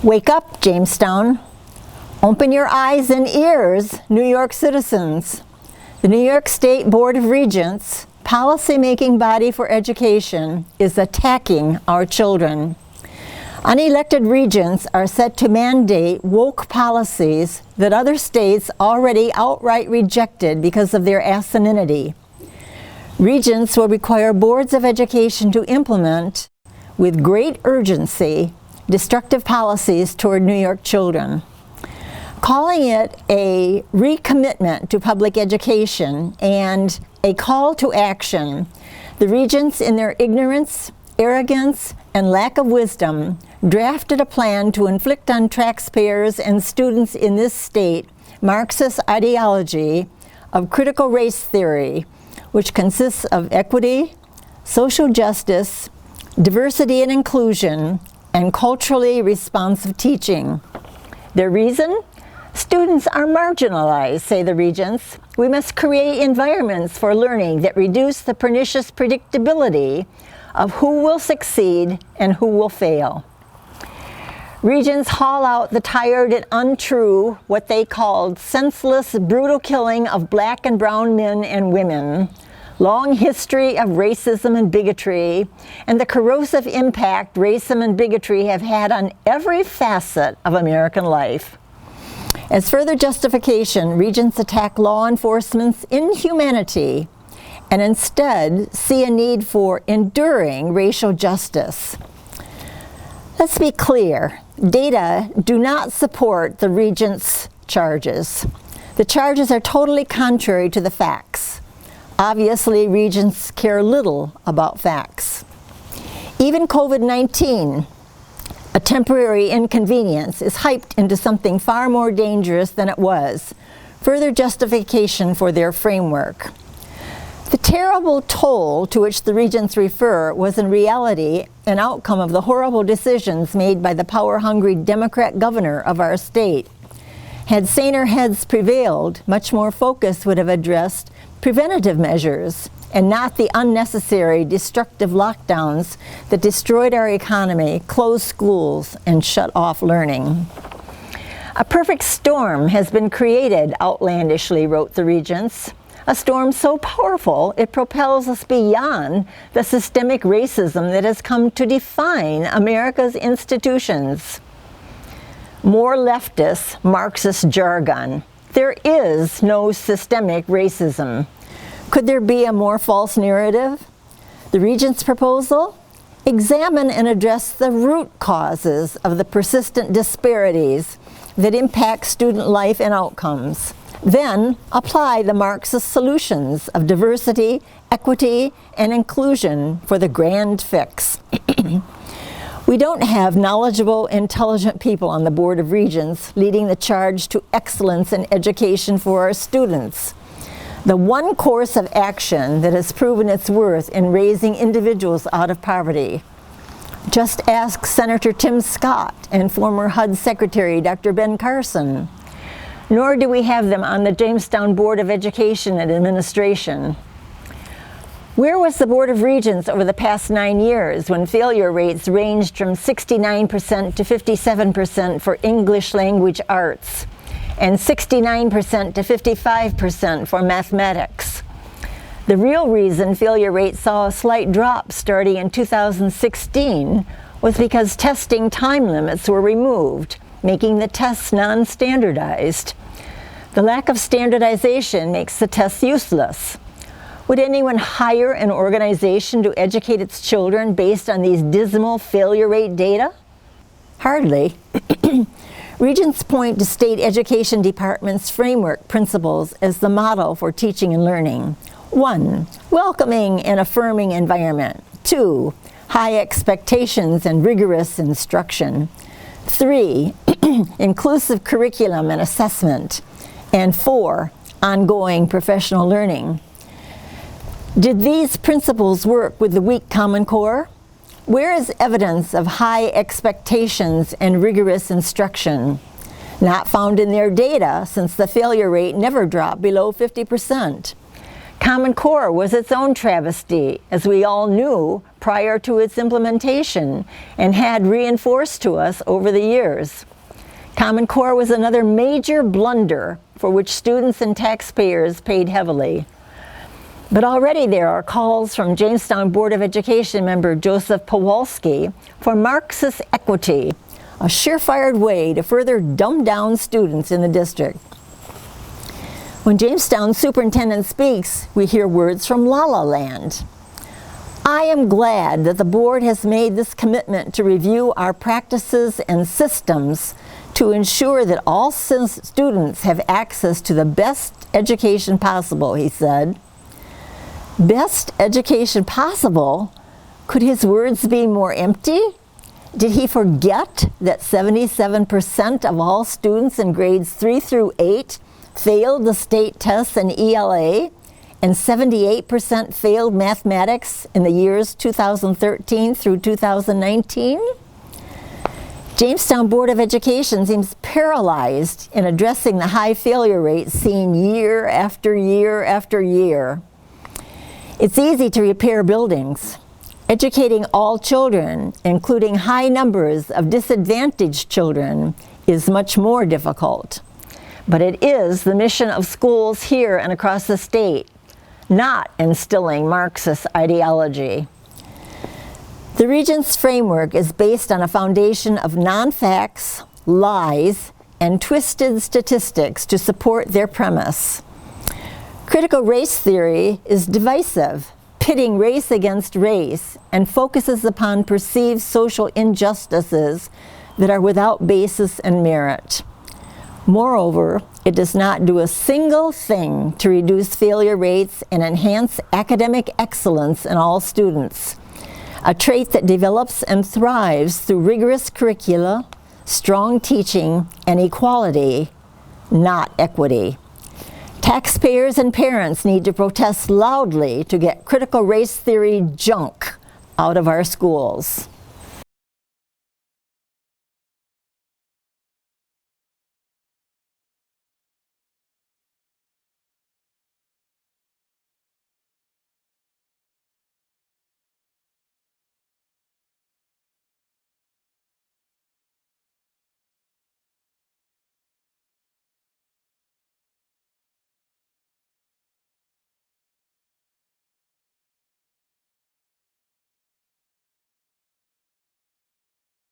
Wake up, Jamestown. Open your eyes and ears, New York citizens. The New York State Board of Regents, policy-making body for education, is attacking our children. Unelected regents are set to mandate woke policies that other states already outright rejected because of their asininity. Regents will require boards of education to implement, with great urgency, destructive policies toward New York children. Calling it a recommitment to public education and a call to action, the regents, in their ignorance, arrogance, and lack of wisdom, drafted a plan to inflict on taxpayers and students in this state Marxist ideology of critical race theory, which consists of equity, social justice, diversity and inclusion, and culturally responsive teaching. Their reason? Students are marginalized, say the regents. We must create environments for learning that reduce the pernicious predictability of who will succeed and who will fail. Regents haul out the tired and untrue, what they called senseless, brutal killing of black and brown men and women, long history of racism and bigotry, and the corrosive impact racism and bigotry have had on every facet of American life. As further justification, regents attack law enforcement's inhumanity and instead see a need for enduring racial justice. Let's be clear, data do not support the regents' charges. The charges are totally contrary to the facts. Obviously, regents care little about facts. Even COVID-19, a temporary inconvenience, is hyped into something far more dangerous than it was. Further justification for their framework. The terrible toll to which the regents refer was in reality an outcome of the horrible decisions made by the power-hungry Democrat governor of our state. Had saner heads prevailed, much more focus would have addressed preventative measures and not the unnecessary destructive lockdowns that destroyed our economy, closed schools, and shut off learning. A perfect storm has been created, outlandishly wrote the regents. A storm so powerful it propels us beyond the systemic racism that has come to define America's institutions. More leftist, Marxist jargon. There is no systemic racism. Could there be a more false narrative? The regents' proposal? Examine and address the root causes of the persistent disparities that impact student life and outcomes. Then apply the Marxist solutions of diversity, equity, and inclusion for the grand fix. We don't have knowledgeable, intelligent people on the Board of Regents leading the charge to excellence in education for our students. The one course of action that has proven its worth in raising individuals out of poverty. Just ask Senator Tim Scott and former HUD Secretary Dr. Ben Carson. Nor do we have them on the Jamestown Board of Education and Administration. Where was the Board of Regents over the past 9 years when failure rates ranged from 69% to 57% for English language arts and 69% to 55% for mathematics? The real reason failure rates saw a slight drop starting in 2016 was because testing time limits were removed, making the tests non-standardized. The lack of standardization makes the tests useless. Would anyone hire an organization to educate its children based on these dismal failure rate data? Hardly. Regents point to state education departments' framework principles as the model for teaching and learning. 1. Welcoming and affirming environment. 2. High expectations and rigorous instruction. 3. Inclusive curriculum and assessment. And 4. Ongoing professional learning. Did these principles work with the weak Common Core? Where is evidence of high expectations and rigorous instruction? Not found in their data, since the failure rate never dropped below 50%. Common Core was its own travesty, as we all knew prior to its implementation and had reinforced to us over the years. Common Core was another major blunder for which students and taxpayers paid heavily. But already there are calls from Jamestown Board of Education member Joseph Powalski for Marxist equity, a surefire way to further dumb down students in the district. When Jamestown superintendent speaks, we hear words from La La Land. I am glad that the board has made this commitment to review our practices and systems to ensure that all students have access to the best education possible, he said. Best education possible? Could his words be more empty? Did he forget that 77% of all students in grades 3 through 8 failed the state tests and ELA, and 78% failed mathematics in the years 2013 through 2019? Jamestown Board of Education seems paralyzed in addressing the high failure rates seen year after year after year. It's easy to repair buildings. Educating all children, including high numbers of disadvantaged children, is much more difficult. But it is the mission of schools here and across the state, not instilling Marxist ideology. The Regents' framework is based on a foundation of non-facts, lies, and twisted statistics to support their premise. Critical race theory is divisive, pitting race against race, and focuses upon perceived social injustices that are without basis and merit. Moreover, it does not do a single thing to reduce failure rates and enhance academic excellence in all students, a trait that develops and thrives through rigorous curricula, strong teaching, and equality, not equity. Taxpayers and parents need to protest loudly to get critical race theory junk out of our schools.